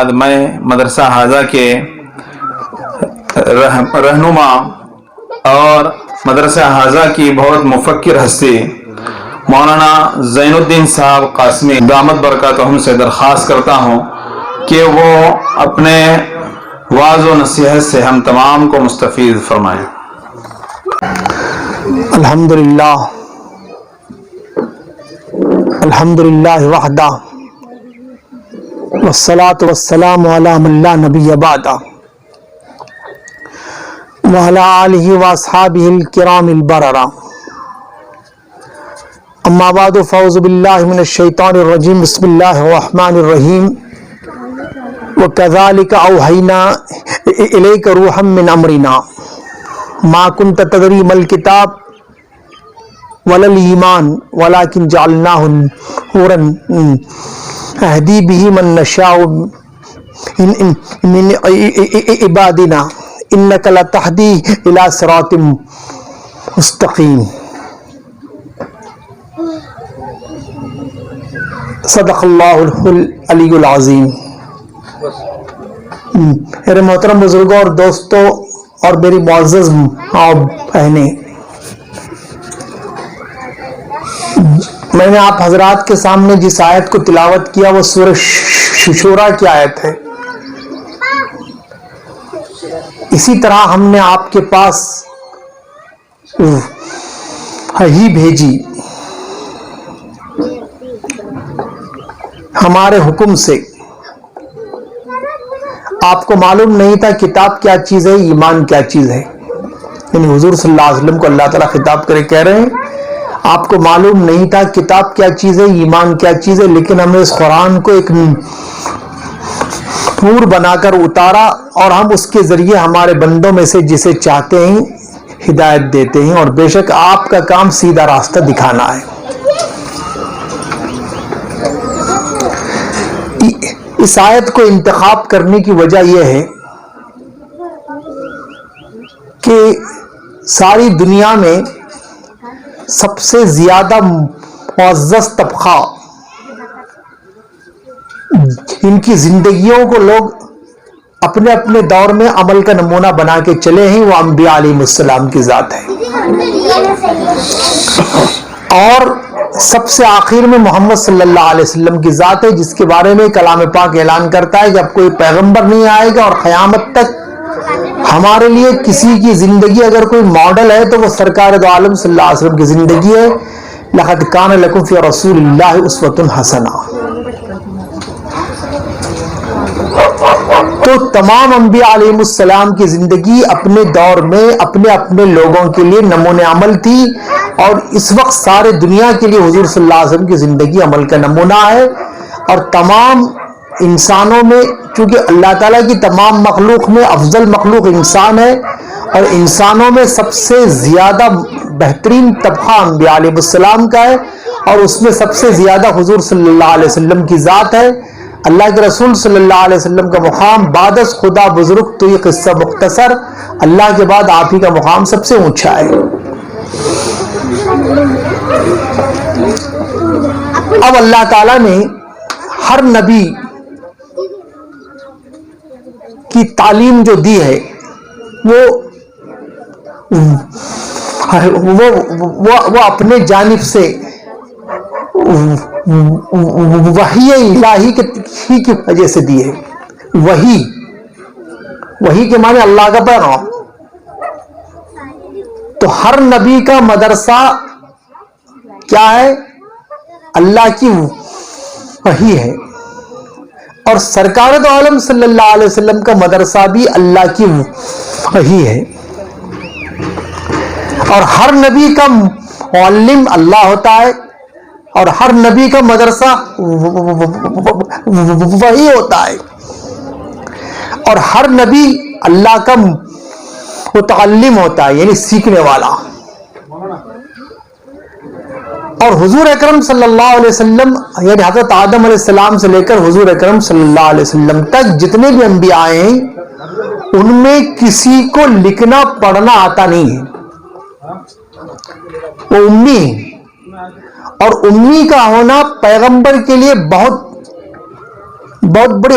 بعد میں مدرسہ حاضہ کے رہنما اور مدرسہ حاضہ کی بہت مفکر ہستی مولانا زین الدین صاحب قاسمی دامت برکاتہم سے درخواست کرتا ہوں کہ وہ اپنے واعظ و نصیحت سے ہم تمام کو مستفید فرمائیں۔ الحمدللہ وحدہ والصلاة والسلام علی من لا نبی بعدہ وعلی آلہ واصحابہ الکرام البررہ، اما بعد فاعوذ باللہ من الشیطان الرجیم، بسم اللہ الرحمن الرحیم۔ وَكَذَلِكَ أَوْحَيْنَا إِلَيْكَ رُوحًا مِّنْ أَمْرِنَا مَا كُنْتَ تَدْرِي مَا الْكِتَابُ وَلَا الْإِيمَانُ وَلَكِنْ جَعَلْنَاهُ نُورًا نَهْدِي بِهِ مَن نَّشَاءُ مِنْ عِبَادِنَا إِنَّكَ لَتَهْدِي إِلَىٰ صِرَاطٍ مُسْتَقِيمٍ۔ صدق اللہ العلی العظیم۔ میرے محترم بزرگوں اور دوستوں اور میری معزز ماں بہنیں، میں نے آپ حضرات کے سامنے جس آیت کو تلاوت کیا وہ سورہ شورا کی آیت ہے۔ اسی طرح ہم نے آپ کے پاس وحی بھیجی ہمارے حکم سے۔ آپ کو معلوم نہیں تھا کتاب کیا چیز ہے، ایمان کیا چیز ہے، یعنی حضور صلی اللہ علیہ وسلم کو اللہ تعالیٰ خطاب کرے کہہ رہے ہیں آپ کو معلوم نہیں تھا کتاب کیا چیز ہے، ایمان کیا چیز ہے، لیکن ہم نے اس قرآن کو ایک نور بنا کر اتارا اور ہم اس کے ذریعے ہمارے بندوں میں سے جسے چاہتے ہیں ہدایت دیتے ہیں، اور بے شک آپ کا کام سیدھا راستہ دکھانا ہے۔ اس آیت کو انتخاب کرنے کی وجہ یہ ہے کہ ساری دنیا میں سب سے زیادہ معزز طبقہ ان کی زندگیوں کو لوگ اپنے اپنے دور میں عمل کا نمونہ بنا کے چلے ہیں، وہ انبیاء علیہ السلام کی ذات ہے، اور سب سے آخر میں محمد صلی اللہ علیہ وسلم کی ذات ہے، جس کے بارے میں کلام پاک اعلان کرتا ہے کہ اب کوئی پیغمبر نہیں آئے گا اور قیامت تک ہمارے لیے کسی کی زندگی اگر کوئی ماڈل ہے تو وہ سرکار دو عالم صلی اللہ علیہ وسلم کی زندگی ہے۔ لقد کان لکم فی رسول اللہ اسوۃ حسنہ۔ تو تمام انبیاء علیہ السلام کی زندگی اپنے دور میں اپنے اپنے لوگوں کے لیے نمونہ عمل تھی، اور اس وقت سارے دنیا کے لیے حضور صلی اللہ علیہ وسلم کی زندگی عمل کا نمونہ ہے۔ اور تمام انسانوں میں چونکہ اللہ تعالیٰ کی تمام مخلوق میں افضل مخلوق انسان ہے، اور انسانوں میں سب سے زیادہ بہترین طبقہ انبیاء علیہ السلام کا ہے، اور اس میں سب سے زیادہ حضور صلی اللہ علیہ وسلم کی ذات ہے۔ اللہ کے رسول صلی اللہ علیہ وسلم کا مقام بعد از خدا بزرگ تو یہ قصہ مختصر، اللہ کے بعد آپ ہی کا مقام سب سے اونچا ہے۔ اب اللہ تعالیٰ نے ہر نبی کی تعلیم جو دی ہے وہ اپنے جانب سے وحی الہی کی وجہ سے دی ہے۔ وحی کے معنی اللہ کا پیغام۔ تو ہر نبی کا مدرسہ کیا ہے؟ اللہ کی وحی ہے، اور سرکار دو عالم صلی اللہ علیہ وسلم کا مدرسہ بھی اللہ کی وحی ہے، اور ہر نبی کا معلم اللہ ہوتا ہے، اور ہر نبی کا مدرسہ وہی ہوتا ہے، اور ہر نبی اللہ کا متعلم ہوتا ہے، یعنی سیکھنے والا۔ اور حضور اکرم صلی اللہ علیہ وسلم یعنی حضرت آدم علیہ السلام سے لے کر حضور اکرم صلی اللہ علیہ وسلم تک جتنے بھی انبیاء آئے ہیں ان میں کسی کو لکھنا پڑھنا آتا نہیں ہے، وہ امی ہے، اور امی کا ہونا پیغمبر کے لیے بہت بڑی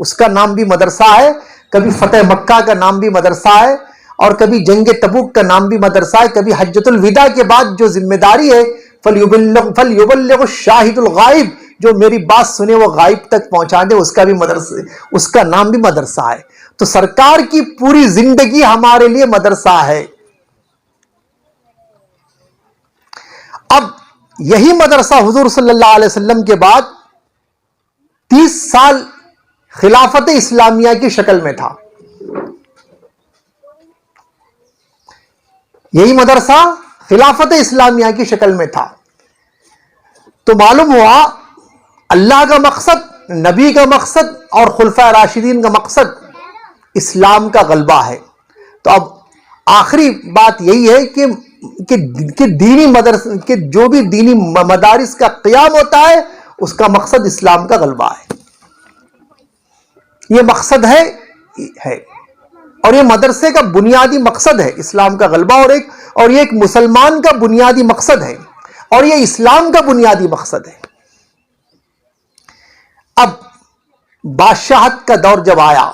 اس کا نام بھی مدرسہ ہے، کبھی فتح مکہ کا نام بھی مدرسہ ہے، اور کبھی جنگ تبوک کا نام بھی مدرسہ ہے، کبھی حجۃ الوداع کے بعد جو ذمہ داری ہے فَلْيُبَلِّغُ الشَّاهِدُ الْغَائِبُ، جو میری بات سنے وہ غائب تک پہنچا دے، اس کا بھی مدرسہ، اس کا نام بھی مدرسہ ہے۔ تو سرکار کی پوری زندگی ہمارے لیے مدرسہ ہے۔ اب یہی مدرسہ حضور صلی اللہ علیہ وسلم کے بعد 30 سال خلافت اسلامیہ کی شکل میں تھا۔ یہی مدرسہ خلافت اسلامیہ کی شکل میں تھا۔ تو معلوم ہوا اللہ کا مقصد، نبی کا مقصد اور خلفائے راشدین کا مقصد اسلام کا غلبہ ہے۔ تو اب آخری بات یہی ہے کہ دینی مدرسے کہ جو بھی دینی مدارس کا قیام ہوتا ہے اس کا مقصد اسلام کا غلبہ ہے، یہ مقصد ہے اور یہ مدرسے کا بنیادی مقصد ہے اسلام کا غلبہ، اور یہ ایک مسلمان کا بنیادی مقصد ہے، اور یہ اسلام کا بنیادی مقصد ہے۔ اب بادشاہت کا دور جب آیا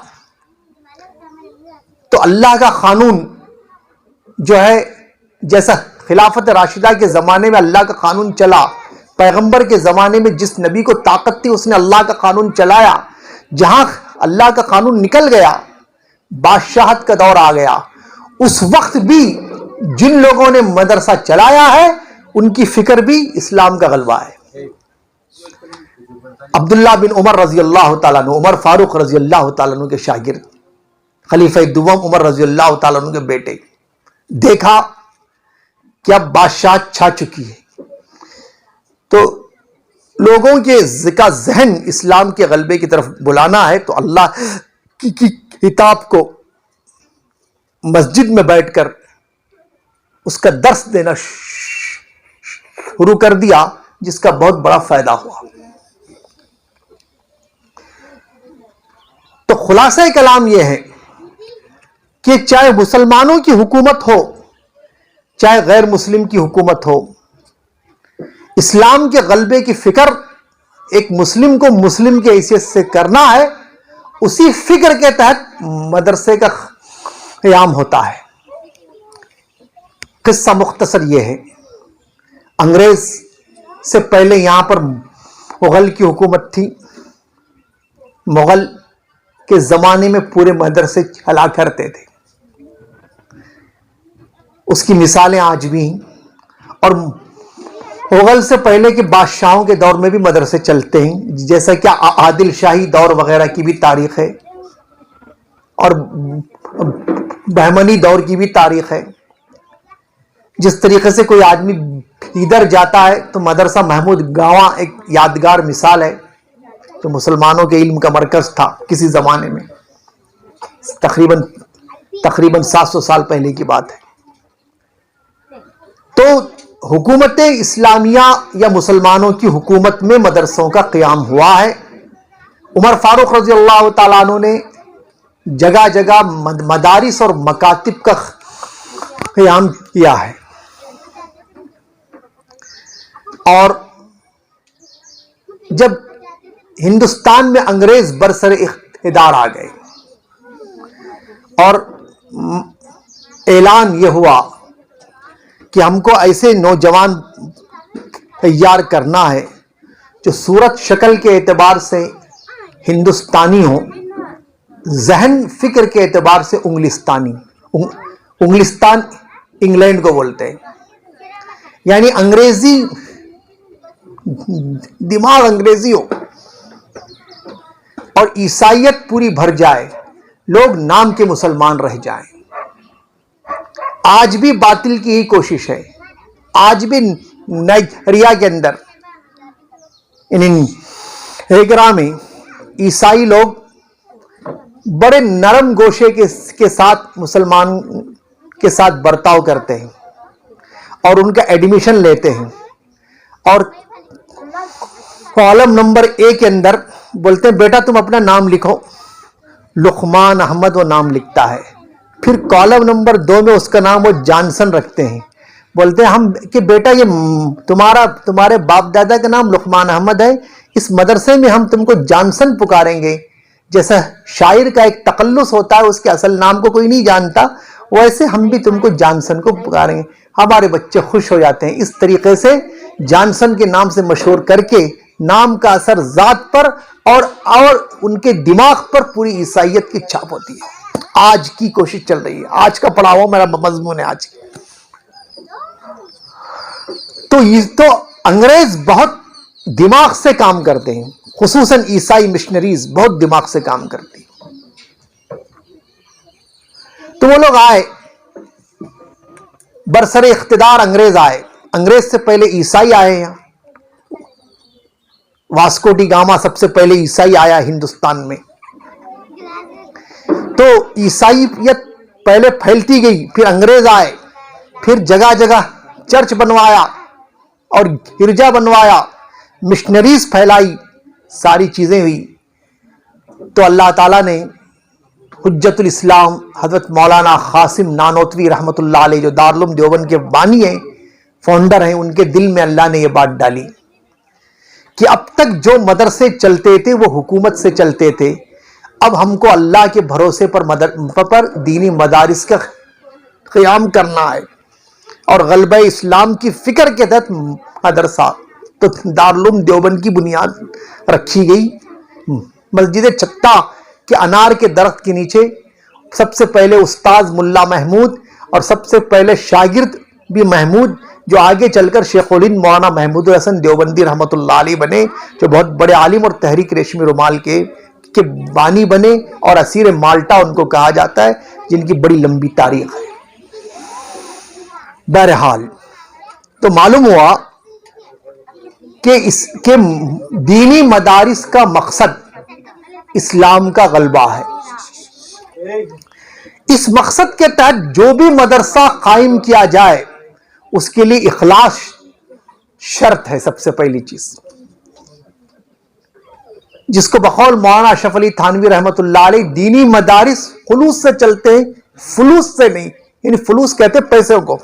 تو اللہ کا قانون جو ہے، جیسا خلافت راشدہ کے زمانے میں اللہ کا قانون چلا، پیغمبر کے زمانے میں جس نبی کو طاقت تھی اس نے اللہ کا قانون چلایا، جہاں اللہ کا قانون نکل گیا بادشاہت کا دور آ گیا۔ اس وقت بھی جن لوگوں نے مدرسہ چلایا ہے ان کی فکر بھی اسلام کا غلبہ ہے۔ عبداللہ بن عمر رضی اللہ تعالیٰ عنہ، عمر فاروق رضی اللہ تعالیٰ عنہ کے شاگرد، خلیفہ دوم عمر رضی اللہ تعالیٰ عنہ کے بیٹے، دیکھا کہ اب بادشاہت چھا چکی ہے، تو لوگوں کے ذہن اسلام کے غلبے کی طرف بلانا ہے، تو اللہ کی کتاب کو مسجد میں بیٹھ کر اس کا درس دینا شروع کر دیا، جس کا بہت بڑا فائدہ ہوا۔ تو خلاصہ کلام یہ ہے کہ چاہے مسلمانوں کی حکومت ہو چاہے غیر مسلم کی حکومت ہو، اسلام کے غلبے کی فکر ایک مسلم کو مسلم کی حیثیت سے کرنا ہے، اسی فکر کے تحت مدرسے کا قیام ہوتا ہے۔ قصہ مختصر یہ ہے، انگریز سے پہلے یہاں پر مغل کی حکومت تھی۔ مغل کے زمانے میں پورے مدرسے چلا کرتے تھے، اس کی مثالیں آج بھی ہیں، اور مغل سے پہلے کے بادشاہوں کے دور میں بھی مدرسے چلتے ہیں، جیسا کہ عادل شاہی دور وغیرہ کی بھی تاریخ ہے، اور بہمنی دور کی بھی تاریخ ہے۔ جس طریقے سے کوئی آدمی ادھر جاتا ہے تو مدرسہ محمود گاواں ایک یادگار مثال ہے، جو مسلمانوں کے علم کا مرکز تھا کسی زمانے میں، تقریباً 700 سال پہلے کی بات ہے۔ تو حکومت اسلامیہ یا مسلمانوں کی حکومت میں مدرسوں کا قیام ہوا ہے۔ عمر فاروق رضی اللہ تعالیٰ عنہ نے جگہ جگہ مدارس اور مکاتب کا قیام کیا ہے، اور جب ہندوستان میں انگریز برسر اقتدار آ گئے اور اعلان یہ ہوا کہ ہم کو ایسے نوجوان تیار کرنا ہے جو صورت شکل کے اعتبار سے ہندوستانی ہو، ذہن فکر کے اعتبار سے انگلستانی، انگلستان انگلینڈ کو بولتے ہیں، یعنی انگریزی دماغ انگریزی ہو اور عیسائیت پوری بھر جائے، لوگ نام کے مسلمان رہ جائیں۔ آج بھی باطل کی ہی کوشش ہے، آج بھی نائجیریا کے اندر ایگرا میں عیسائی لوگ بڑے نرم گوشے کے ساتھ مسلمان کے ساتھ برتاؤ کرتے ہیں اور ان کا ایڈمیشن لیتے ہیں، اور کالم نمبر 1 کے اندر بولتے ہیں بیٹا تم اپنا نام لکھو، لقمان احمد وہ نام لکھتا ہے، پھر کالم نمبر 2 میں اس کا نام وہ جانسن رکھتے ہیں، بولتے ہیں ہم کہ بیٹا یہ تمہارے باپ دادا کا نام لقمان احمد ہے، اس مدرسے میں ہم تم کو جانسن پکاریں گے، جیسا شاعر کا ایک تقلص ہوتا ہے، اس کے اصل نام کو کوئی نہیں جانتا، ویسے ہم بھی تم کو جانسن کو پکاریں گے، ہمارے بچے خوش ہو جاتے ہیں۔ اس طریقے سے جانسن کے نام سے مشہور کر کے نام کا اثر ذات پر اور ان کے دماغ پر پوری عیسائیت کی چھاپ ہوتی ہے۔ آج کی کوشش چل رہی ہے، آج کا پڑھا ہوا میرا مضمون ہے آج کی۔ تو انگریز بہت دماغ سے کام کرتے ہیں، خصوصاً عیسائی مشنریز بہت دماغ سے کام کرتی ہیں۔ تو وہ لوگ آئے، برسر اقتدار انگریز آئے، انگریز سے پہلے عیسائی آئے ہیں۔ واسکو ڈی گاما سب سے پہلے عیسائی آیا ہندوستان میں۔ تو عیسائیت پہلے پھیلتی گئی، پھر انگریز آئے، پھر جگہ جگہ چرچ بنوایا اور گرجا بنوایا، مشنریز پھیلائی، ساری چیزیں ہوئی۔ تو اللہ تعالیٰ نے حجت الاسلام حضرت مولانا قاسم نانوتوی رحمۃ اللہ علیہ، جو دارالعلوم دیوبند کے بانی ہیں، فاؤنڈر ہیں، ان کے دل میں اللہ نے یہ بات ڈالی کہ اب تک جو مدرسے چلتے تھے وہ حکومت سے چلتے تھے، اب ہم کو اللہ کے بھروسے پر دینی مدارس کا قیام کرنا ہے، اور غلبہ اسلام کی فکر کے تحت مدرسہ۔ تو دارالعلوم دیوبند کی بنیاد رکھی گئی۔ مسجد چھتا کے انار کے درخت کے نیچے سب سے پہلے استاذ ملا محمود اور سب سے پہلے شاگرد بھی محمود، جو آگے چل کر شیخ الہند مولانا محمود الحسن دیوبندی رحمۃ اللہ علیہ بنے، جو بہت بڑے عالم اور تحریک ریشمی رومال کے بانی بنے، اور اسیر مالٹا ان کو کہا جاتا ہے، جن کی بڑی لمبی تاریخ ہے۔ بہرحال تو معلوم ہوا کہ دینی مدارس کا مقصد اسلام کا غلبہ ہے۔ اس مقصد کے تحت جو بھی مدرسہ قائم کیا جائے اس کے لیے اخلاص شرط ہے، سب سے پہلی چیز، جس کو بقول مولانا اشرف علی تھانوی رحمۃ اللہ علیہ دینی مدارس خلوص سے چلتے ہیں، فلوس سے نہیں، یعنی فلوس کہتے پیسوں کو،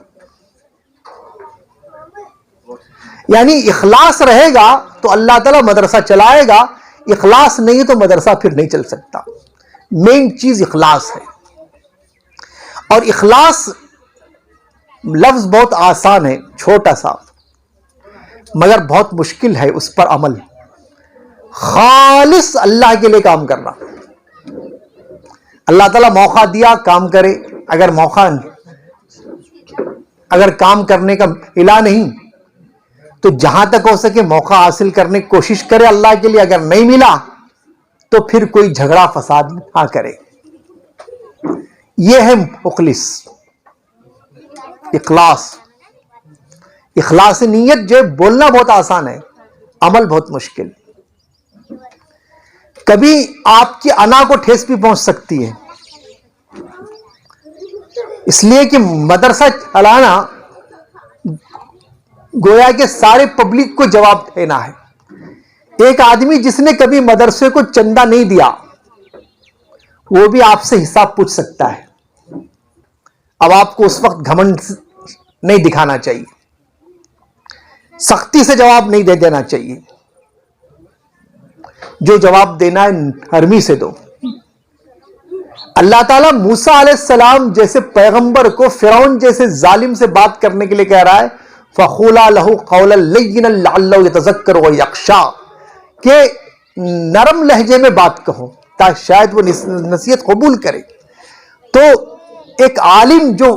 یعنی اخلاص رہے گا تو اللہ تعالیٰ مدرسہ چلائے گا، اخلاص نہیں تو مدرسہ پھر نہیں چل سکتا۔ مین چیز اخلاص ہے، اور اخلاص لفظ بہت آسان ہے، چھوٹا سا، مگر بہت مشکل ہے اس پر عمل۔ خالص اللہ کے لیے کام کرنا، اللہ تعالیٰ موقع دیا کام کرے، اگر کام کرنے کا ملا نہیں تو جہاں تک ہو سکے موقع حاصل کرنے کی کوشش کرے اللہ کے لیے، اگر نہیں ملا تو پھر کوئی جھگڑا فساد نہ کرے۔ یہ ہے مخلص، اخلاص نیت جو بولنا بہت آسان ہے، عمل بہت مشکل۔ کبھی آپ کی انا کو ٹھیس بھی پہنچ سکتی ہے، اس لیے کہ مدرسہ چلانا گویا کہ سارے پبلک کو جواب دینا ہے۔ ایک آدمی جس نے کبھی مدرسے کو چندہ نہیں دیا وہ بھی آپ سے حساب پوچھ سکتا ہے۔ اب آپ کو اس وقت گھمنڈ نہیں دکھانا چاہیے، سختی سے جواب نہیں دے دینا چاہیے، جو جواب دینا ہے نرمی سے دو۔ اللہ تعالیٰ موسیٰ علیہ السلام جیسے پیغمبر کو فرعون جیسے ظالم سے بات کرنے کے لیے کہہ رہا ہے فَقُولَا لَهُ قَوْلًا لَيِّنًا لَعَلَّهُ يَتَذَكَّرُ وَيَخْشَىٰ، کہ نرم لہجے میں بات کہو تاکہ شاید وہ نصیحت قبول کرے۔ تو ایک عالم جو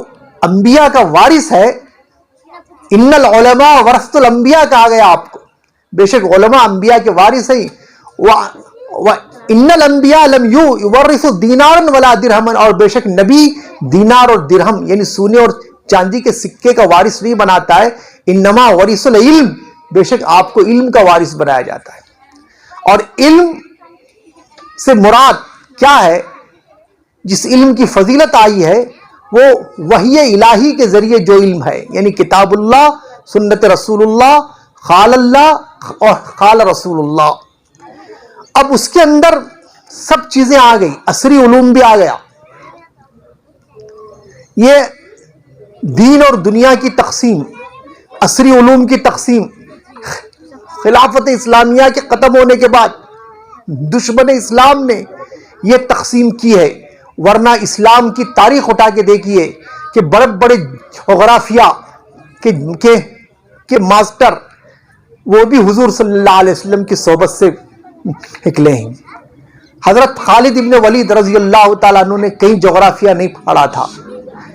انبیاء کا وارث ہے، ان العلماء ورثۃ الانبیاء کہا گیا آپ کو، بے شک علماء انبیاء کے وارث ہیں۔ ان الانبیاء لم یورثوا دینارا ولا درہما، اور بے شک نبی دینار اور درہم یعنی سونے اور چاندی کے سکے کا وارث نہیں بناتا ہے، انما ورث العلم، بے شک آپ کو علم کا وارث بنایا جاتا ہے۔ اور علم سے مراد کیا ہے؟ جس علم کی فضیلت آئی ہے وہ وحی الہی کے ذریعے جو علم ہے، یعنی کتاب اللہ، سنت رسول اللہ، قال اللہ اور قال رسول اللہ۔ اب اس کے اندر سب چیزیں آ گئی، عصری علوم بھی آ گیا۔ یہ دین اور دنیا کی تقسیم، عصری علوم کی تقسیم، خلافت اسلامیہ کے ختم ہونے کے بعد دشمن اسلام نے یہ تقسیم کی ہے، ورنہ اسلام کی تاریخ اٹھا کے دیکھیے کہ بڑے بڑے جغرافیہ کے ماسٹر وہ بھی حضور صلی اللہ علیہ وسلم کی صحبت سے نکلے ہیں۔ حضرت خالد ابن ولید رضی اللہ تعالیٰ عنہ نے کہیں جغرافیہ نہیں پڑھا تھا،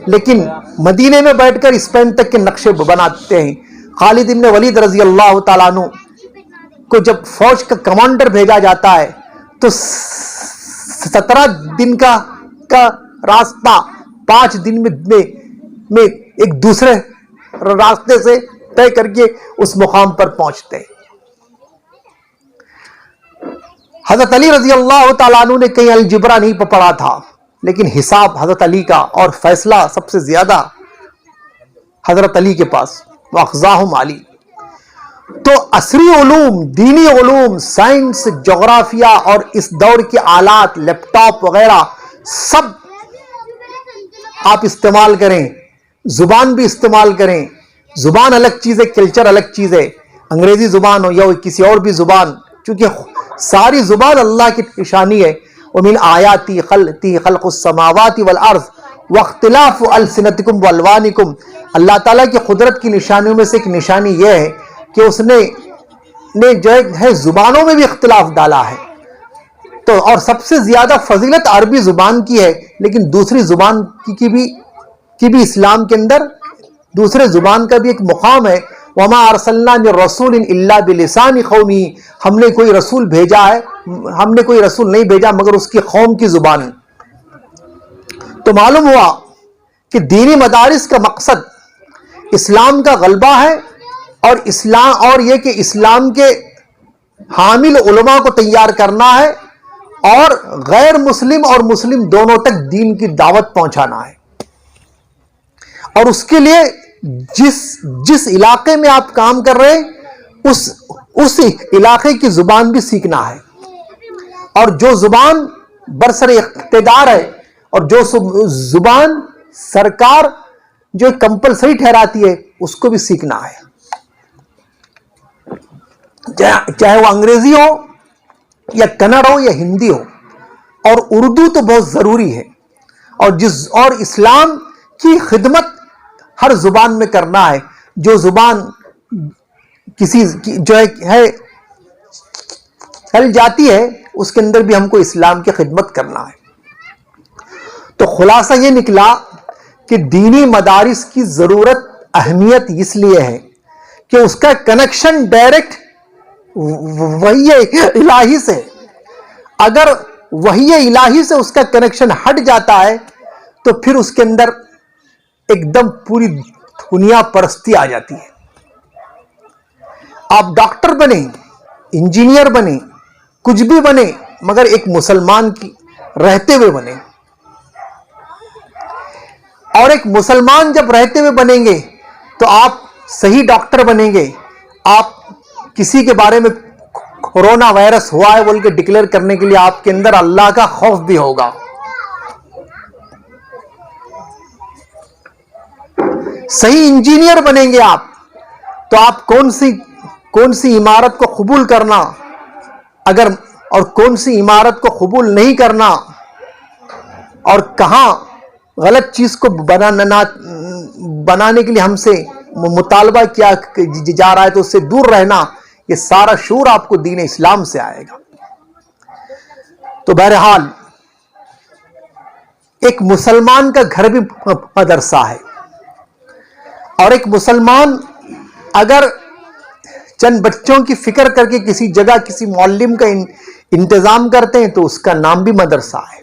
لیکن مدینے میں بیٹھ کر اسپین تک کے نقشے بناتے ہیں۔ خالد ابن ولید رضی اللہ تعالیٰ عنہ کو جب فوج کا کمانڈر بھیجا جاتا ہے تو 17 دن کا راستہ 5 دن میں ایک دوسرے راستے سے طے کر کے اس مقام پر پہنچتے ہیں۔ حضرت علی رضی اللہ تعالیٰ عنہ نے کہیں الجبرا نہیں پڑھا تھا، لیکن حساب حضرت علی کا اور فیصلہ سب سے زیادہ حضرت علی کے پاس، واخذاہم علی۔ تو عصری علوم، دینی علوم، سائنس، جغرافیہ اور اس دور کے آلات، لیپ ٹاپ وغیرہ سب آپ استعمال کریں، زبان بھی استعمال کریں۔ زبان الگ چیز ہے، کلچر الگ چیز ہے، انگریزی زبان ہو یا کسی اور بھی زبان، چونکہ ساری زبان اللہ کی نشانی ہے۔ وَمِنْ آيَاتِهِ خَلْقُ السَّمَاوَاتِ وَالْأَرْضِ وَاخْتِلَافُ أَلْسِنَتِكُمْ وَأَلْوَانِكُمْ۔ اللہ تعالیٰ کی قدرت کی نشانیوں میں سے ایک نشانی یہ ہے کہ اس نے جو ہے زبانوں میں بھی اختلاف ڈالا ہے۔ تو اور سب سے زیادہ فضیلت عربی زبان کی ہے، لیکن دوسری زبان کی بھی اسلام کے اندر دوسرے زبان کا بھی ایک مقام ہے۔ وَمَا أَرْسَلْنَا مِن رَّسُولٍ إِلَّا بِلِسَانِ قَوْمِهِ، ہم نے کوئی رسول بھیجا ہے، ہم نے کوئی رسول نہیں بھیجا مگر اس کی قوم کی زبان۔ تو معلوم ہوا کہ دینی مدارس کا مقصد اسلام کا غلبہ ہے، اور یہ کہ اسلام کے حامل علماء کو تیار کرنا ہے اور غیر مسلم اور مسلم دونوں تک دین کی دعوت پہنچانا ہے۔ اور اس کے لیے جس علاقے میں آپ کام کر رہے ہیں اس علاقے کی زبان بھی سیکھنا ہے، اور جو زبان برسر اقتدار ہے اور جو زبان سرکار جو کمپلسری ٹھہراتی ہے اس کو بھی سیکھنا ہے، چاہے وہ انگریزی ہو یا کنڑ ہو یا ہندی ہو، اور اردو تو بہت ضروری ہے۔ اور اسلام کی خدمت ہر زبان میں کرنا ہے۔ جو زبان کسی جو ہے چل جاتی ہے اس کے اندر بھی ہم کو اسلام کی خدمت کرنا ہے۔ تو خلاصہ یہ نکلا کہ دینی مدارس کی ضرورت، اہمیت اس لیے ہے کہ اس کا کنیکشن ڈائریکٹ وحی الہی سے، اگر وحی الہی سے اس کا کنیکشن ہٹ جاتا ہے تو پھر اس کے اندر ایک دم پوری دنیا پرستی آ جاتی ہے۔ آپ ڈاکٹر بنے، انجینئر بنے، کچھ بھی بنے، مگر ایک مسلمان کی رہتے ہوئے بنے۔ اور ایک مسلمان جب رہتے ہوئے بنیں گے تو آپ صحیح ڈاکٹر بنیں گے۔ آپ کسی کے بارے میں کورونا وائرس ہوا ہے بول کے ڈکلیئر کرنے کے لیے آپ کے اندر اللہ کا خوف بھی ہوگا۔ صحیح انجینئر بنیں گے آپ تو آپ کون سی عمارت کو قبول کرنا اور کون سی عمارت کو قبول نہیں کرنا، اور کہاں غلط چیز کو بنانے کے لیے ہم سے مطالبہ کیا جا رہا ہے تو اس سے دور رہنا، یہ سارا شعور آپ کو دین اسلام سے آئے گا۔ تو بہرحال ایک مسلمان کا گھر بھی مدرسہ ہے، اور ایک مسلمان اگر چند بچوں کی فکر کر کے کسی جگہ کسی معلم کا انتظام کرتے ہیں تو اس کا نام بھی مدرسہ ہے۔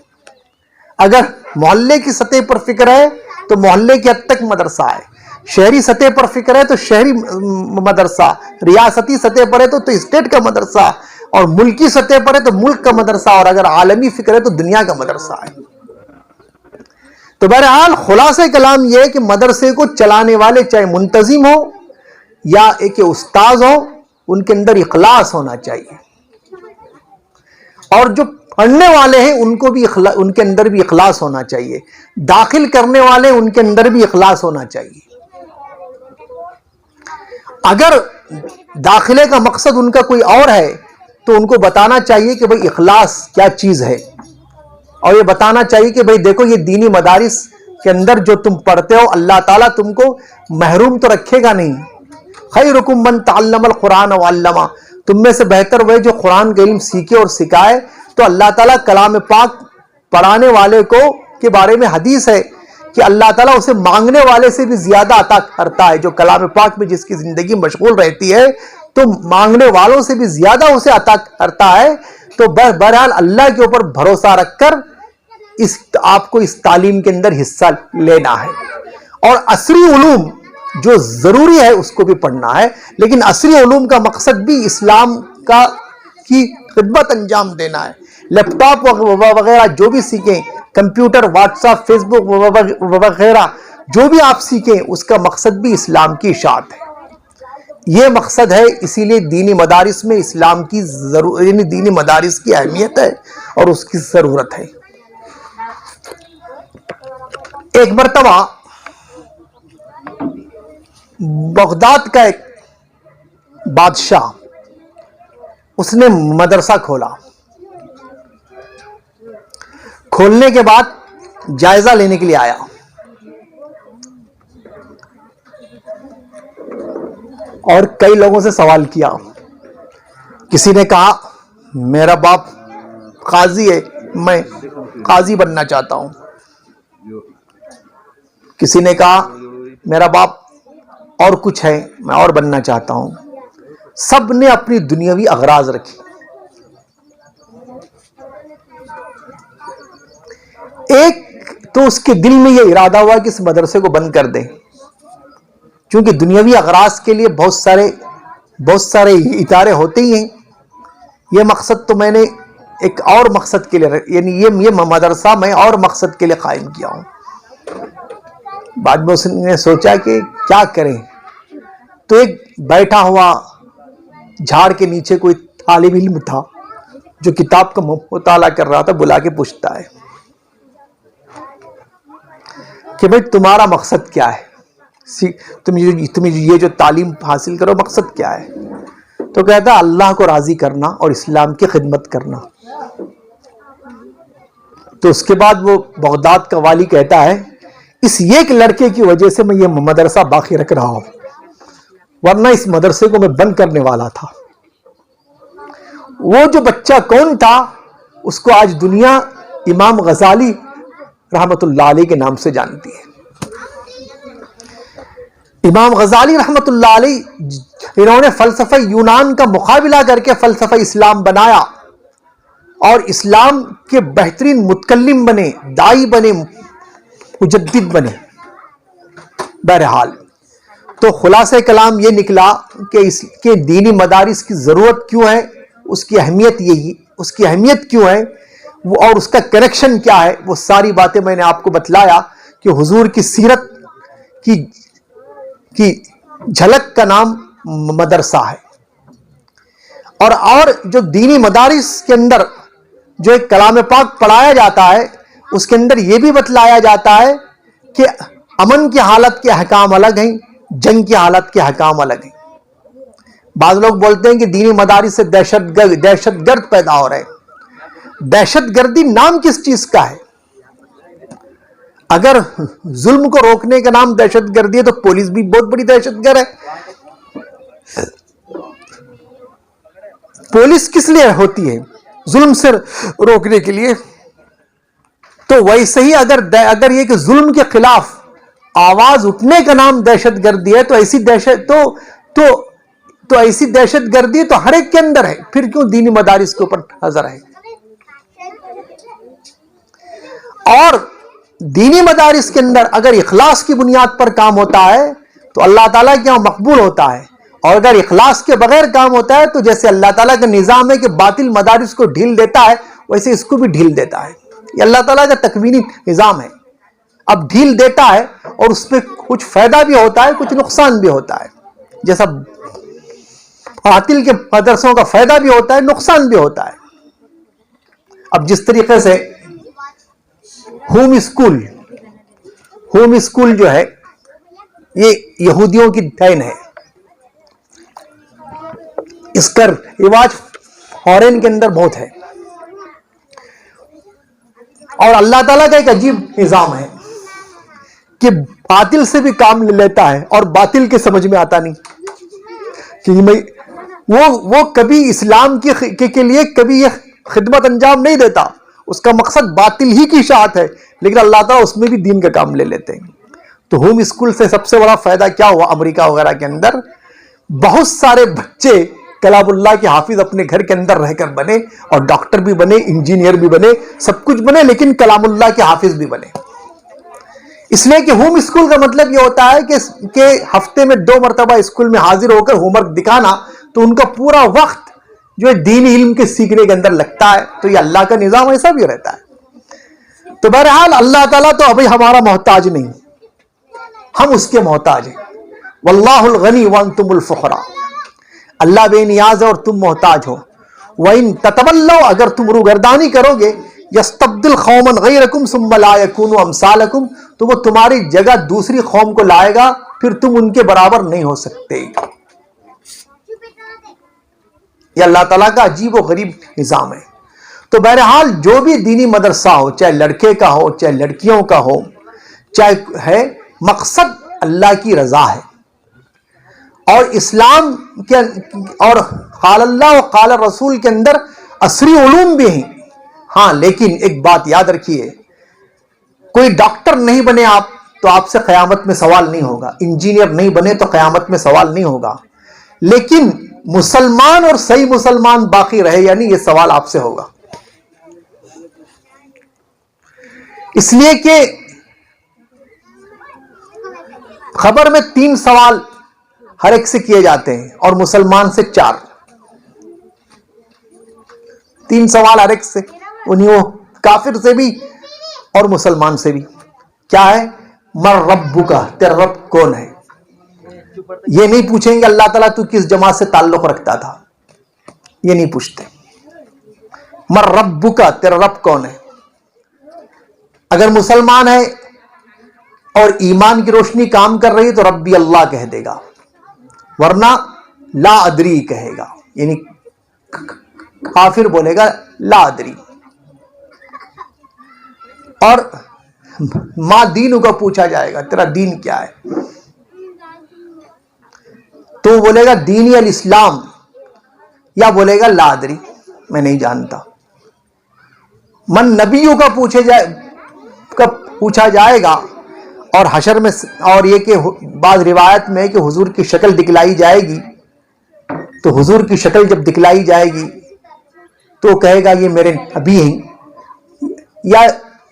اگر محلے کی سطح پر فکر ہے تو محلے کی حد تک مدرسہ ہے، شہری سطح پر فکر ہے تو شہری مدرسہ، ریاستی سطح پر ہے تو اسٹیٹ کا مدرسہ، اور ملکی سطح پر ہے تو ملک کا مدرسہ، اور اگر عالمی فکر ہے تو دنیا کا مدرسہ ہے۔ تو بہرحال خلاصہ کلام یہ ہے کہ مدرسے کو چلانے والے چاہے منتظم ہو یا ایک استاذ ہو، ان کے اندر اخلاص ہونا چاہیے، اور جو پڑھنے والے ہیں ان کے اندر بھی اخلاص ہونا چاہیے، داخل کرنے والے ان کے اندر بھی اخلاص ہونا چاہیے۔ اگر داخلے کا مقصد ان کا کوئی اور ہے تو ان کو بتانا چاہیے کہ بھئی اخلاص کیا چیز ہے، اور یہ بتانا چاہیے کہ بھئی دیکھو یہ دینی مدارس کے اندر جو تم پڑھتے ہو اللہ تعالیٰ تم کو محروم تو رکھے گا نہیں. خیرکم من تعلم القرآن وعلمہ، تم میں سے بہتر وہ جو قرآن کا علم سیکھے اور سکھائے. تو اللہ تعالیٰ کلام پاک پڑھانے والے کو کے بارے میں حدیث ہے کہ اللہ تعالیٰ اسے مانگنے والے سے بھی زیادہ عطا کرتا ہے. جو کلام پاک میں جس کی زندگی مشغول رہتی ہے تو مانگنے والوں سے بھی زیادہ اسے عطا کرتا ہے. تو بہرحال اللہ کے اوپر بھروسہ رکھ کر آپ کو اس تعلیم کے اندر حصہ لینا ہے. اور عصری علوم جو ضروری ہے اس کو بھی پڑھنا ہے، لیکن عصری علوم کا مقصد بھی اسلام کی خدمت انجام دینا ہے. لیپ ٹاپ وغیرہ جو بھی سیکھیں، کمپیوٹر، واٹس ایپ، فیس بک وغیرہ جو بھی آپ سیکھیں، اس کا مقصد بھی اسلام کی اشاعت ہے. یہ مقصد ہے. اسی لیے دینی مدارس میں اسلام کی یعنی دینی مدارس کی اہمیت ہے اور اس کی ضرورت ہے. ایک مرتبہ بغداد کا ایک بادشاہ، اس نے مدرسہ کھولا. کھولنے کے بعد جائزہ لینے کے لیے آیا. اور کئی لوگوں سے سوال کیا. کسی نے کہا میرا باپ قاضی ہے، میں قاضی بننا چاہتا ہوں. کسی نے کہا میرا باپ اور کچھ ہے، میں اور بننا چاہتا ہوں. سب نے اپنی دنیاوی اغراض رکھی. ایک تو اس کے دل میں یہ ارادہ ہوا کہ اس مدرسے کو بند کر دیں، کیونکہ دنیاوی اغراض کے لیے بہت سارے ادارے ہوتے ہی ہیں. یہ مقصد تو میں نے ایک اور مقصد کے لیے، یعنی یہ مدرسہ میں اور مقصد کے لیے قائم کیا ہوں. بعد میں اس نے سوچا کہ کیا کریں. تو ایک بیٹھا ہوا جھاڑ کے نیچے کوئی طالب علم تھا جو کتاب کا مطالعہ کر رہا تھا. بلا کے پوچھتا ہے کہ بھئی تمہارا مقصد کیا ہے، تم یہ جو تعلیم حاصل کرو مقصد کیا ہے؟ تو کہتا ہے اللہ کو راضی کرنا اور اسلام کی خدمت کرنا. تو اس کے بعد وہ بغداد کا والی کہتا ہے اس ایک لڑکے کی وجہ سے میں یہ مدرسہ باقی رکھ رہا ہوں، ورنہ اس مدرسے کو میں بند کرنے والا تھا. وہ جو بچہ کون تھا اس کو آج دنیا امام غزالی رحمت اللہ علیہ کے نام سے جانتی ہے. امام غزالی رحمت اللہ علیہ انہوں نے فلسفہ یونان کا مقابلہ کر کے فلسفہ اسلام بنایا اور اسلام کے بہترین متکلم بنے، دائی بنے، مجدد بنے. بہرحال تو خلاصہ کلام یہ نکلا کہ دینی مدارس کی ضرورت کیوں ہے، اس کی اہمیت کیوں ہے اور اس کا کنیکشن کیا ہے. وہ ساری باتیں میں نے آپ کو بتلایا کہ حضور کی سیرت کی جھلک کا نام مدرسہ ہے. اور جو دینی مدارس کے اندر جو ایک کلام پاک پڑھایا جاتا ہے اس کے اندر یہ بھی بتلایا جاتا ہے کہ امن کی حالت کے احکام الگ ہیں، جنگ کی حالت کے احکام الگ ہیں. بعض لوگ بولتے ہیں کہ دینی مدارس سے دہشت گرد پیدا ہو رہے ہیں. دہشت گردی نام کس چیز کا ہے؟ اگر ظلم کو روکنے کا نام دہشت گردی ہے تو پولیس بھی بہت بڑی دہشت گرد ہے. پولیس کس لیے ہوتی ہے؟ ظلم سے روکنے کے لیے. تو ویسے ہی اگر یہ کہ ظلم کے خلاف آواز اٹھنے کا نام دہشت گردی ہے تو ایسی دہشت گردی تو ہر ایک کے اندر ہے. پھر کیوں دینی مدارس کے اوپر نظر ہے؟ اور دینی مدارس کے اندر اگر اخلاص کی بنیاد پر کام ہوتا ہے تو اللہ تعالیٰ کے یہاں مقبول ہوتا ہے، اور اگر اخلاص کے بغیر کام ہوتا ہے تو جیسے اللہ تعالیٰ کا نظام ہے کہ باطل مدارس کو ڈھیل دیتا ہے ویسے اس کو بھی ڈھیل دیتا ہے. یہ اللہ تعالیٰ کا تکوینی نظام ہے. اب ڈھیل دیتا ہے اور اس پہ کچھ فائدہ بھی ہوتا ہے، کچھ نقصان بھی ہوتا ہے. جیسا باطل کے مدرسوں کا فائدہ بھی ہوتا ہے، نقصان بھی ہوتا ہے. اب جس طریقے سے ہوم اسکول جو ہے یہ یہودیوں کی دین ہے. اس کا رواج فارن کے اندر بہت ہے. اور اللہ تعالیٰ کا ایک عجیب نظام ہے کہ باطل سے بھی کام لے لیتا ہے اور باطل کے سمجھ میں آتا نہیں کہ وہ کبھی اسلام کے لیے کبھی یہ خدمت انجام نہیں دیتا، اس کا مقصد باطل ہی کی اشاعت ہے، لیکن اللہ تعالیٰ اس میں بھی دین کا کام لے لیتے ہیں۔ تو ہوم اسکول سے سب سے بڑا فائدہ کیا ہوا؟ امریکہ وغیرہ کے اندر بہت سارے بچے کلام اللہ کے حافظ اپنے گھر کے اندر رہ کر بنے، اور ڈاکٹر بھی بنے، انجینئر بھی بنے، سب کچھ بنے، لیکن کلام اللہ کے حافظ بھی بنے۔ اس لیے کہ ہوم اسکول کا مطلب یہ ہوتا ہے کہ ہفتے میں 2 مرتبہ اسکول میں حاضر ہو کر ہوم ورک دکھانا، تو ان کا پورا وقت جو ہے دینی علم کے سیکھنے کے اندر لگتا ہے۔ تو یہ اللہ کا نظام ایسا بھی رہتا ہے۔ تو بہرحال اللہ تعالیٰ تو ابھی ہمارا محتاج نہیں، ہم اس کے محتاج ہیں۔ واللہ الغنی وانتم الفقراء، اللہ بے نیاز ہے اور تم محتاج ہو۔ وَإِن تَتَوَلَّوْا، اگر تم روگردانی کرو گے، یستبدل قوما غیرکم ثم لا یکونوا امثالکم، تو وہ تمہاری جگہ دوسری قوم کو لائے گا، پھر تم ان کے برابر نہیں ہو سکتے۔ یہ اللہ تعالیٰ کا عجیب و غریب نظام ہے۔ تو بہرحال جو بھی دینی مدرسہ ہو، چاہے لڑکے کا ہو چاہے لڑکیوں کا ہو، چاہے ہے، مقصد اللہ کی رضا ہے، اور اسلام کے اور قال اللہ و قال رسول کے اندر عصری علوم بھی ہیں۔ ہاں لیکن ایک بات یاد رکھیے، کوئی ڈاکٹر نہیں بنے آپ تو آپ سے قیامت میں سوال نہیں ہوگا، انجینئر نہیں بنے تو قیامت میں سوال نہیں ہوگا، لیکن مسلمان اور صحیح مسلمان باقی رہے یا نہیں، یہ سوال آپ سے ہوگا۔ اس لیے کہ خبر میں 3 سوال ہر ایک سے کیے جاتے ہیں، اور مسلمان سے 4۔ 3 سوال ہر ایک سے، انہیں وہ کافر سے بھی اور مسلمان سے بھی۔ کیا ہے؟ من ربک، تیرا رب کون ہے؟ یہ نہیں پوچھیں گے اللہ تعالیٰ تو کس جماعت سے تعلق رکھتا تھا، یہ نہیں پوچھتے۔ من ربک، تیرا رب کون ہے؟ اگر مسلمان ہے اور ایمان کی روشنی کام کر رہی ہے تو ربی اللہ کہہ دے گا، ورنہ لا ادری کہے گا، یعنی کافر بولے گا لا ادری۔ اور ما دینوں کا پوچھا جائے گا، تیرا دین کیا ہے؟ تو بولے گا دینی الاسلام، یا بولے گا لا ادری، میں نہیں جانتا۔ من نبیوں کا پوچھا جائے گا، اور حشر میں، اور یہ کہ بعض روایت میں کہ حضور کی شکل دکھلائی جائے گی، تو حضور کی شکل جب دکھلائی جائے گی تو کہے گا یہ میرے نبی ہیں، یا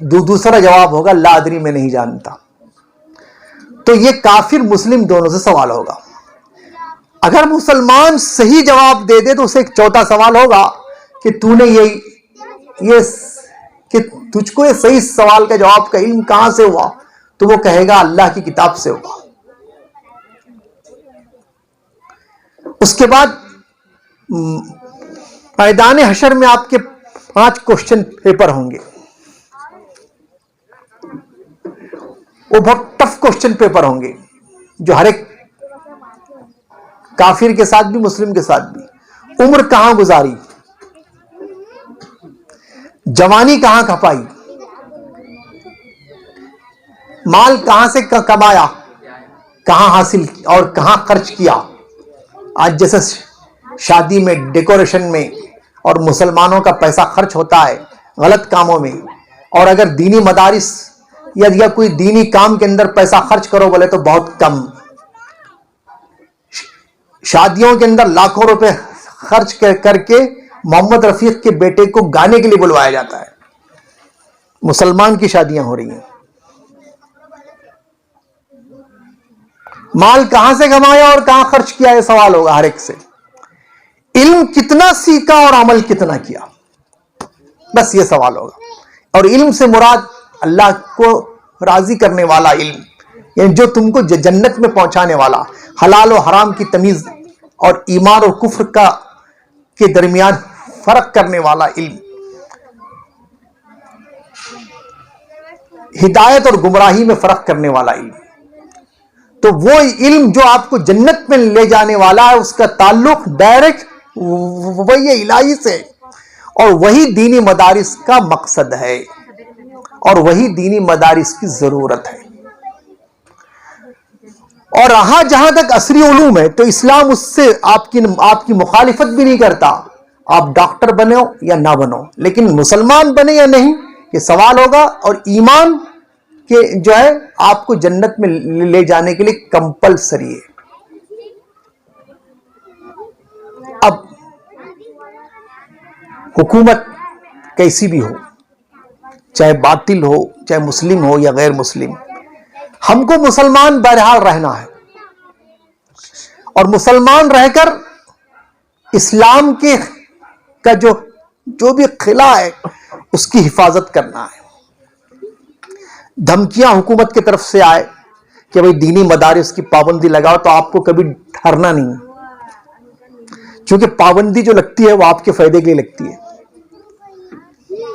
دوسرا جواب ہوگا لا ادری، میں نہیں جانتا۔ تو یہ کافر مسلم دونوں سے سوال ہوگا۔ اگر مسلمان صحیح جواب دے دے تو اسے ایک 4تھا سوال ہوگا کہ تو نے یہ کہ تجھ کو یہ صحیح سوال کا جواب کا علم کہاں سے ہوا؟ تو وہ کہے گا اللہ کی کتاب سے ہوا۔ اس کے بعد میدان حشر میں آپ کے 5 کوشچن پیپر ہوں گے، وہ بہت ٹف کوشچن پیپر ہوں گے، جو ہر ایک کافر کے ساتھ بھی مسلم کے ساتھ بھی۔ عمر کہاں گزاری، جوانی کہاں کھپائی، مال کہاں سے کمایا، کہاں حاصل اور کہاں خرچ کیا۔ آج جیسے شادی میں، ڈیکوریشن میں، اور مسلمانوں کا پیسہ خرچ ہوتا ہے غلط کاموں میں، اور اگر دینی مدارس یا کوئی دینی کام کے اندر پیسہ خرچ کرو بولے تو بہت کم۔ شادیوں کے اندر لاکھوں روپے خرچ کر کے محمد رفیق کے بیٹے کو گانے کے لیے بلوایا جاتا ہے، مسلمان کی شادیاں ہو رہی ہیں۔ مال کہاں سے کمایا اور کہاں خرچ کیا، یہ سوال ہوگا ہر ایک سے۔ علم کتنا سیکھا اور عمل کتنا کیا، بس یہ سوال ہوگا۔ اور علم سے مراد اللہ کو راضی کرنے والا علم، یعنی جو تم کو جنت میں پہنچانے والا، حلال و حرام کی تمیز اور ایمان اور کفر کے درمیان فرق کرنے والا علم، ہدایت اور گمراہی میں فرق کرنے والا علم۔ تو وہ علم جو آپ کو جنت میں لے جانے والا ہے، اس کا تعلق ڈائریکٹ وہی الہی سے، اور وہی دینی مدارس کا مقصد ہے۔ اور وہی دینی مدارس کی ضرورت ہے. اور رہا جہاں تک عصری علوم ہے تو اسلام اس سے آپ کی مخالفت بھی نہیں کرتا. آپ ڈاکٹر بنو یا نہ بنو، لیکن مسلمان بنے یا نہیں یہ سوال ہوگا. اور ایمان کہ جو ہے آپ کو جنت میں لے جانے کے لیے کمپلسری ہے. اب حکومت کیسی بھی ہو، چاہے باطل ہو، چاہے مسلم ہو یا غیر مسلم، ہم کو مسلمان بہرحال رہنا ہے، اور مسلمان رہ کر اسلام کے کا جو بھی قلعہ ہے اس کی حفاظت کرنا ہے. دھمکیاں حکومت کی طرف سے آئے کہ بھئی دینی مدارس کی پابندی لگاؤ، تو آپ کو کبھی ڈرنا نہیں، کیونکہ پابندی جو لگتی ہے وہ آپ کے فائدے کے لیے لگتی ہے.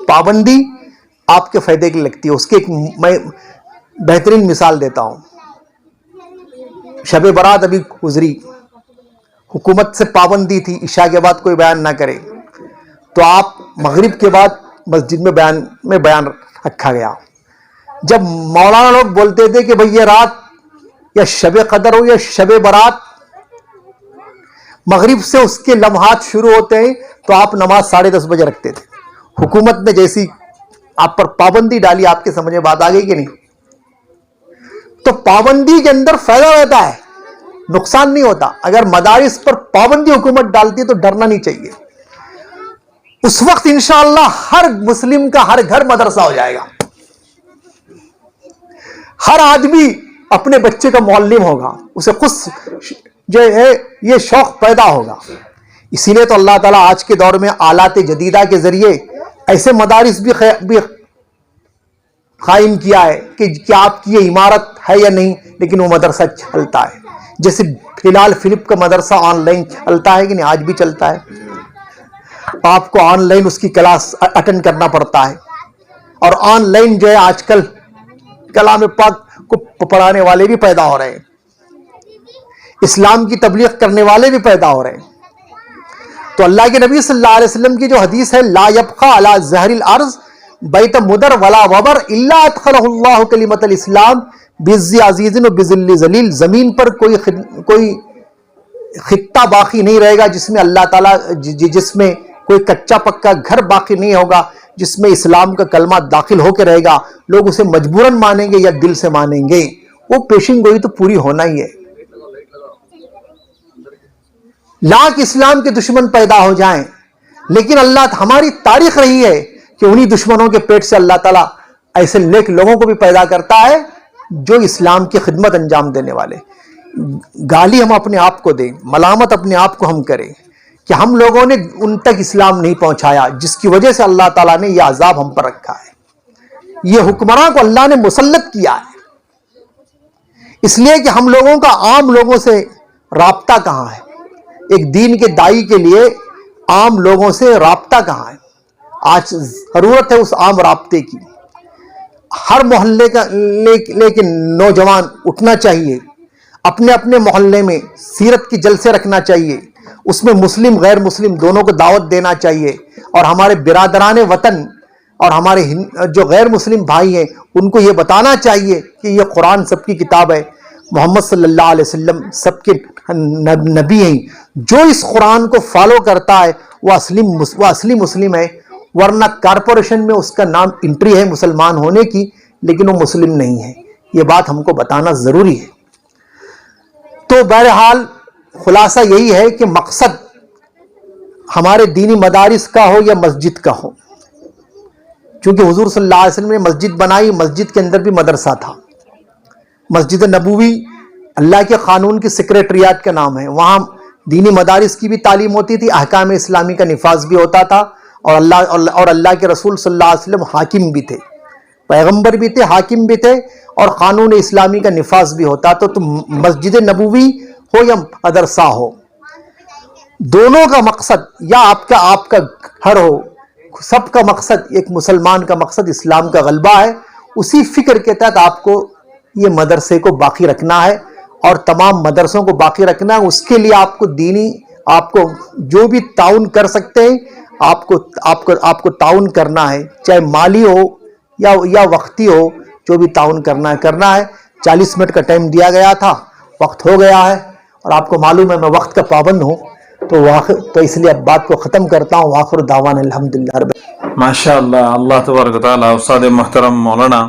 پابندی آپ کے فائدے کے لیے لگتی ہے. اس کی ایک میں بہترین مثال دیتا ہوں. شب برات ابھی گزری، حکومت سے پابندی تھی عشاء کے بعد کوئی بیان نہ کرے، تو آپ مغرب کے بعد مسجد میں بیان رکھا گیا. جب مولانا لوگ بولتے تھے کہ بھئی یہ رات یا شب قدر ہو یا شب برات، مغرب سے اس کے لمحات شروع ہوتے ہیں تو آپ نماز 10:30 بجے رکھتے تھے. حکومت نے جیسی آپ پر پابندی ڈالی، آپ کے سمجھ میں بات آ گئی کہ نہیں؟ تو پابندی کے اندر فائدہ رہتا ہے، نقصان نہیں ہوتا. اگر مدارس پر پابندی حکومت ڈالتی ہے تو ڈرنا نہیں چاہیے. اس وقت انشاءاللہ ہر مسلم کا ہر گھر مدرسہ ہو جائے گا، ہر آدمی اپنے بچے کا معلم ہوگا، اسے خود جو ہے یہ شوق پیدا ہوگا. اسی لیے تو اللہ تعالیٰ آج کے دور میں آلات جدیدہ کے ذریعے ایسے مدارس بھی قائم کیا ہے کہ کیا آپ کی یہ عمارت ہے یا نہیں لیکن وہ مدرسہ چلتا ہے. جیسے فی الحال فلپ کا مدرسہ آن لائن چلتا ہے کہ نہیں، آج بھی چلتا ہے. آپ کو آن لائن اس کی کلاس اٹینڈ کرنا پڑتا ہے، اور آن لائن جو ہے آج کل کلام پاک کو پڑھانے والے بھی پیدا ہو رہے ہیں، اسلام کی تبلیغ کرنے والے بھی پیدا ہو رہے ہیں. تو اللہ کے نبی صلی اللہ علیہ وسلم کی جو حدیث ہے، لا یبقى علی ظہر الارض بیت مدر ولا وبر الا ادخلہ اللہ کلمۃ الاسلام بعز عزیز و بذل ذلیل. زمین پر کوئی خطہ باقی نہیں رہے گا جس میں اللہ تعالیٰ جس میں کوئی کچا پکا گھر باقی نہیں ہوگا جس میں اسلام کا کلمہ داخل ہو کے رہے گا. لوگ اسے مجبوراً مانیں گے یا دل سے مانیں گے، وہ پیشن گوئی تو پوری ہونا ہی ہے. لاکھ اسلام کے دشمن پیدا ہو جائیں، لیکن اللہ ہماری تاریخ رہی ہے کہ انہی دشمنوں کے پیٹ سے اللہ تعالیٰ ایسے نیک لوگوں کو بھی پیدا کرتا ہے جو اسلام کی خدمت انجام دینے والے. گالی ہم اپنے آپ کو دیں، ملامت اپنے آپ کو ہم کریں کہ ہم لوگوں نے ان تک اسلام نہیں پہنچایا، جس کی وجہ سے اللہ تعالیٰ نے یہ عذاب ہم پر رکھا ہے. یہ حکمراں کو اللہ نے مسلط کیا ہے، اس لیے کہ ہم لوگوں کا عام لوگوں سے رابطہ کہاں ہے. ایک دین کے دائی کے لیے عام لوگوں سے رابطہ کہاں ہے؟ آج ضرورت ہے اس عام رابطے کی. ہر محلے کا لیکن نوجوان اٹھنا چاہیے، اپنے اپنے محلے میں سیرت کی جلسے رکھنا چاہیے، اس میں مسلم غیر مسلم دونوں کو دعوت دینا چاہیے، اور ہمارے برادران وطن اور ہمارے جو غیر مسلم بھائی ہیں ان کو یہ بتانا چاہیے کہ یہ قرآن سب کی کتاب ہے، محمد صلی اللہ علیہ وسلم سب کے نبی ہیں. جو اس قرآن کو فالو کرتا ہے وہ اصلی مسلم ہے، ورنہ کارپوریشن میں اس کا نام انٹری ہے مسلمان ہونے کی لیکن وہ مسلم نہیں ہے. یہ بات ہم کو بتانا ضروری ہے. تو بہرحال خلاصہ یہی ہے کہ مقصد ہمارے دینی مدارس کا ہو یا مسجد کا ہو، چونکہ حضور صلی اللہ علیہ وسلم نے مسجد بنائی، مسجد کے اندر بھی مدرسہ تھا. مسجد نبوی اللہ کے قانون کی سیکریٹریات کا نام ہے، وہاں دینی مدارس کی بھی تعلیم ہوتی تھی، احکام اسلامی کا نفاذ بھی ہوتا تھا، اور اللہ کے رسول صلی اللہ علیہ وسلم حاکم بھی تھے، پیغمبر بھی تھے، حاکم بھی تھے، اور قانون اسلامی کا نفاذ بھی ہوتا. تو مسجد نبوی ہو یا مدرسہ ہو، دونوں کا مقصد یا آپ کا گھر ہو، سب کا مقصد، ایک مسلمان کا مقصد اسلام کا غلبہ ہے. اسی فکر کے تحت آپ کو یہ مدرسے کو باقی رکھنا ہے اور تمام مدرسوں کو باقی رکھنا ہے. اس کے لیے آپ کو آپ کو جو بھی تعاون کر سکتے ہیں آپ کو تعاون کرنا ہے، چاہے مالی ہو یا وقتی ہو، جو بھی تعاون کرنا ہے 40 منٹ کا ٹائم دیا گیا تھا، وقت ہو گیا ہے اور آپ کو معلوم ہے میں وقت کا پابند ہوں، تو اس لیے اب بات کو ختم کرتا ہوں. وآخر دعوانا الحمدللہ رب. ماشاء اللہ. اللہ تبارک و تعالیٰ استاد محترم مولانا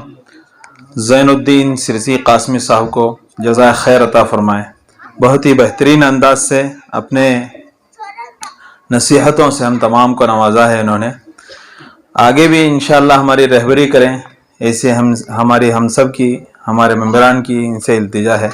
زین الدین سرسی قاسمی صاحب کو جزائے خیر عطا فرمائے. بہت ہی بہترین انداز سے اپنے نصیحتوں سے ہم تمام کو نوازا ہے انہوں نے. آگے بھی انشاءاللہ ہماری رہبری کریں، ایسے ہمارے سب کی، ہمارے ممبران کی ان سے التجا ہے.